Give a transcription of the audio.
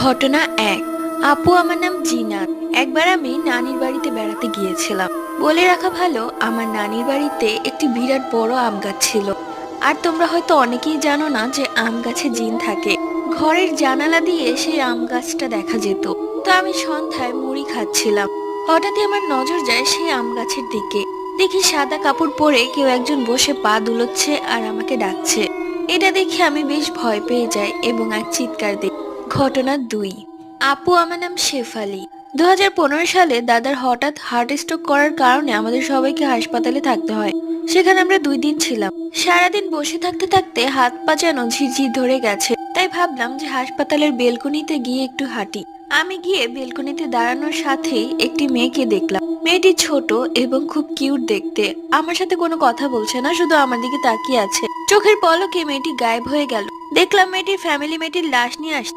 ঘটনা এক। আপু, আমার নাম জিনাত। একবার আমি নানির বাড়িতে বেড়াতে গিয়েছিলাম। বলে রাখা ভালো, আমার নানির বাড়িতে একটি বিরাট বড় আম গাছ ছিল। আর তোমরা হয়তো অনেকেই জানো না যে আম গাছে জিন থাকে। ঘরের জানালা দিয়ে সেই আম গাছটা দেখা যেত। তো আমি সন্ধ্যায় মুড়ি খাচ্ছিলাম। হঠাৎই আমার নজর যায় সেই আম গাছের দিকে। দেখি সাদা কাপড় পরে কেউ একজন বসে পা দুলোচ্ছে আর আমাকে ডাকছে। এটা দেখে আমি বেশ ভয় পেয়ে যাই এবং এক চিৎকার দিই। ঘটনা দুই। আপু, আমার নাম শেফালি। 2015 সালে দাদার হঠাৎ হার্ট স্ট্রোক করার কারণে আমাদের সবাইকে হাসপাতালে থাকতে হয়। সেখানে আমরা 2 দিন ছিলাম। সারাদিন বসে থাকতে থাকতে হাত পা যেন ঝিরঝির ধরে গেছে। তাই ভাবলাম যে হাসপাতালের বেলকনিতে গিয়ে একটু হাঁটি। আমি গিয়ে বেলকনিতে দাঁড়ানোর সাথেই একটি মেয়েকে দেখলাম। মেয়েটি ছোট এবং খুব কিউট দেখতে। আমার সাথে কোনো কথা বলছে না, শুধু আমার দিকে তাকিয়ে আছে। চোখের পলকে মেয়েটি গায়েব হয়ে গেল। দেখলাম মেয়েটির ফ্যামিলি মেয়েটির লাশ নিয়ে আসছে।